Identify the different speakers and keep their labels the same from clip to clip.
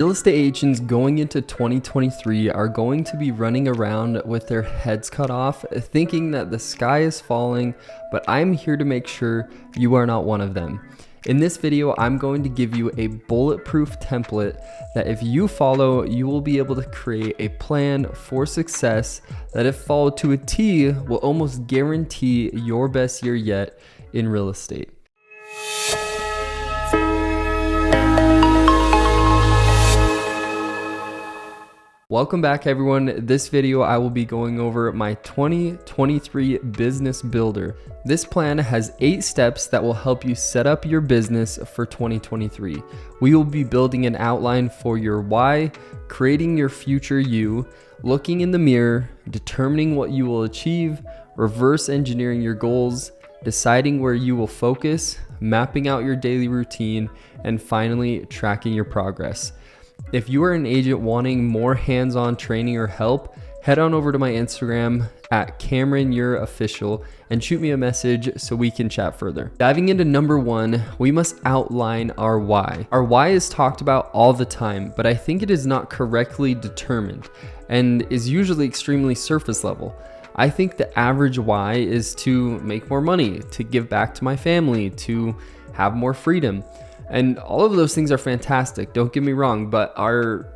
Speaker 1: Real estate agents going into 2023 are going to be running around with their heads cut off, thinking that the sky is falling, but I'm here to make sure you are not one of them. In this video, I'm going to give you a bulletproof template that if you follow, you will be able to create a plan for success that, if followed to a T, will almost guarantee your best year yet in real estate. Welcome back, everyone. This video, I will be going over my 2023 business builder. This plan has 8 steps that will help you set up your business for 2023. We will be building an outline for your why, creating your future you, looking in the mirror, determining what you will achieve, reverse engineering your goals, deciding where you will focus, mapping out your daily routine, and finally tracking your progress. If you are an agent wanting more hands-on training or help, head on over to my Instagram at CameronYourOfficial and shoot me a message so we can chat further. Diving into number 1, we must outline our why. Our why is talked about all the time, but I think it is not correctly determined and is usually extremely surface level. I think the average why is to make more money, to give back to my family, to have more freedom. And all of those things are fantastic, don't get me wrong, but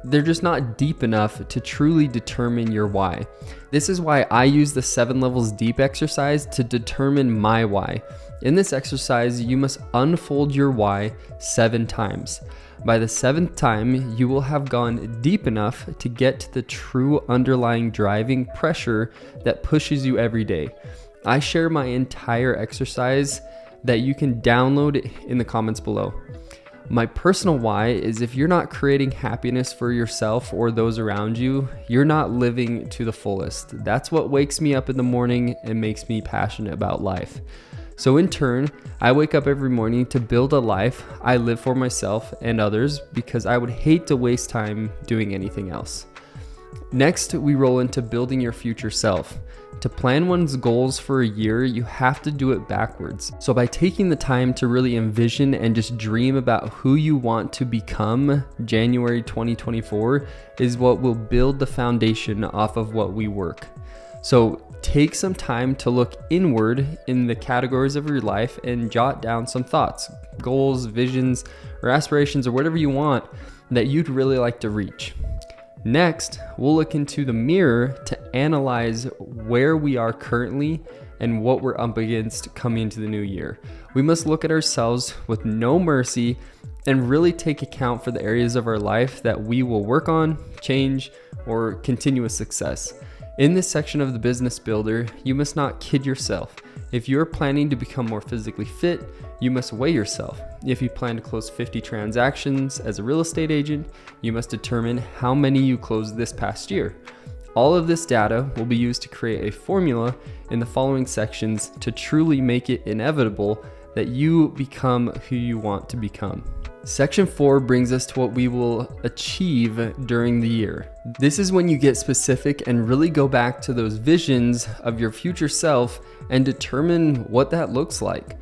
Speaker 1: they're just not deep enough to truly determine your why. This is why I use the 7 levels deep exercise to determine my why. In this exercise, you must unfold your why 7 times. By the 7th time, you will have gone deep enough to get to the true underlying driving pressure that pushes you every day. I share my entire exercise that you can download in the comments below. My personal why is if you're not creating happiness for yourself or those around you, you're not living to the fullest. That's what wakes me up in the morning and makes me passionate about life. So in turn, I wake up every morning to build a life I live for myself and others because I would hate to waste time doing anything else. Next, we roll into building your future self. To plan one's goals for a year, you have to do it backwards. So by taking the time to really envision and just dream about who you want to become, January 2024 is what will build the foundation off of what we work. So take some time to look inward in the categories of your life and jot down some thoughts, goals, visions, or aspirations, or whatever you want that you'd really like to reach. Next, we'll look into the mirror to analyze where we are currently and what we're up against coming into the new year. We must look at ourselves with no mercy and really take account for the areas of our life that we will work on, change, or continue with success. In this section of the business builder, you must not kid yourself. If you're planning to become more physically fit, you must weigh yourself. If you plan to close 50 transactions as a real estate agent, you must determine how many you closed this past year. All of this data will be used to create a formula in the following sections to truly make it inevitable that you become who you want to become. Section 4 brings us to what we will achieve during the year. This is when you get specific and really go back to those visions of your future self and determine what that looks like.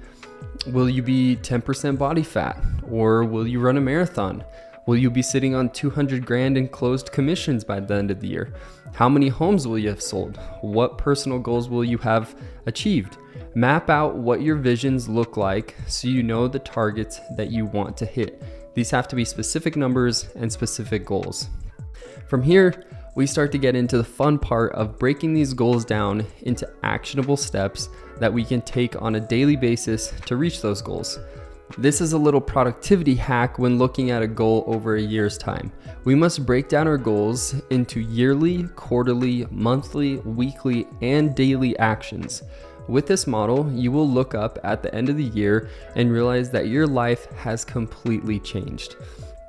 Speaker 1: Will you be 10% body fat? Or will you run a marathon? Will you be sitting on 200 grand in closed commissions by the end of the year? How many homes will you have sold? What personal goals will you have achieved? Map out what your visions look like so you know the targets that you want to hit. These have to be specific numbers and specific goals. From here, we start to get into the fun part of breaking these goals down into actionable steps that we can take on a daily basis to reach those goals. This is a little productivity hack when looking at a goal over a year's time. We must break down our goals into yearly, quarterly, monthly, weekly, and daily actions. With this model, you will look up at the end of the year and realize that your life has completely changed.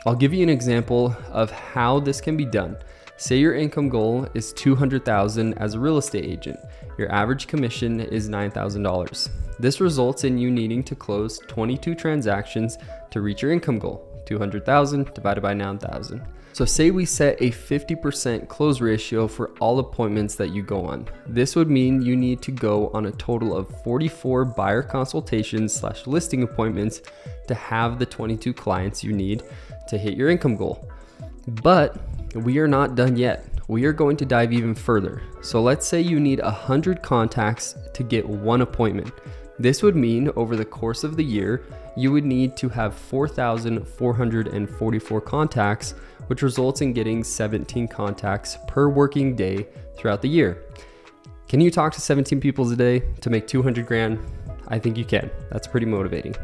Speaker 1: I'll give you an example of how this can be done. Say your income goal is $200,000 as a real estate agent. Your average commission is $9,000. This results in you needing to close 22 transactions to reach your income goal, $200,000 divided by 9,000. So say we set a 50% close ratio for all appointments that you go on. This would mean you need to go on a total of 44 buyer consultations / listing appointments to have the 22 clients you need to hit your income goal. But we are not done yet. We are going to dive even further. So let's say you need 100 contacts to get one appointment. This would mean over the course of the year, you would need to have 4,444 contacts, which results in getting 17 contacts per working day throughout the year. Can you talk to 17 people a day to make 200 grand? I think you can. That's pretty motivating.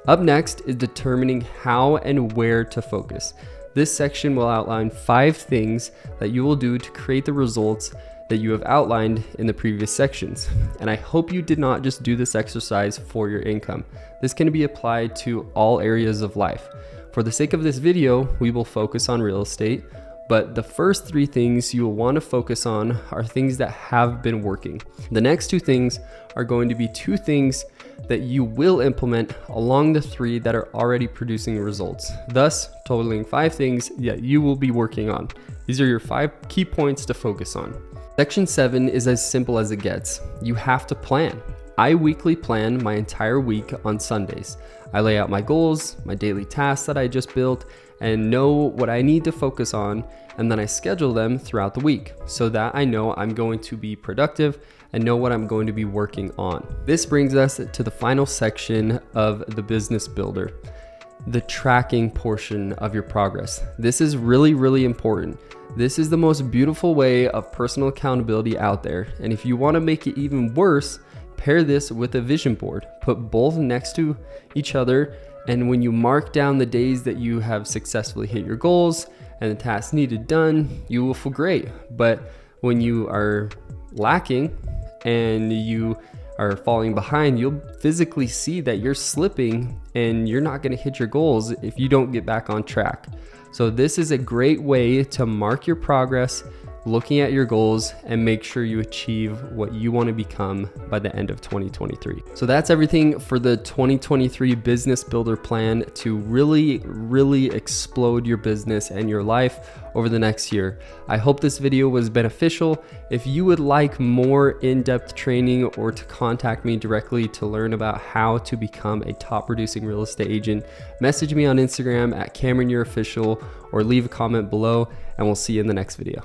Speaker 1: Up next is determining how and where to focus. This section will outline 5 things that you will do to create the results that you have outlined in the previous sections. And I hope you did not just do this exercise for your income. This can be applied to all areas of life. For the sake of this video, we will focus on real estate, but the first 3 things you will want to focus on are things that have been working. The next 2 things are going to be 2 things that you will implement along the 3 that are already producing results, thus totaling 5 things that you will be working on. These are your 5 key points to focus on. Section 7 is as simple as it gets. You have to plan. I weekly plan my entire week on Sundays. I lay out my goals, my daily tasks that I just built, and know what I need to focus on, and then I schedule them throughout the week so that I know I'm going to be productive and know what I'm going to be working on. This brings us to the final section of the business builder, the tracking portion of your progress. This is really, really important. This is the most beautiful way of personal accountability out there. And if you want to make it even worse, pair this with a vision board. Put both next to each other, and when you mark down the days that you have successfully hit your goals and the tasks needed done, you will feel great. But when you are lacking and you are falling behind, you'll physically see that you're slipping and you're not going to hit your goals if you don't get back on track. So this is a great way to mark your progress, looking at your goals, and make sure you achieve what you want to become by the end of 2023. So that's everything for the 2023 Business Builder Plan to really explode your business and your life over the next year. I hope this video was beneficial. If you would like more in-depth training or to contact me directly to learn about how to become a top producing real estate agent, message me on Instagram at CameronYourOfficial or leave a comment below, and we'll see you in the next video.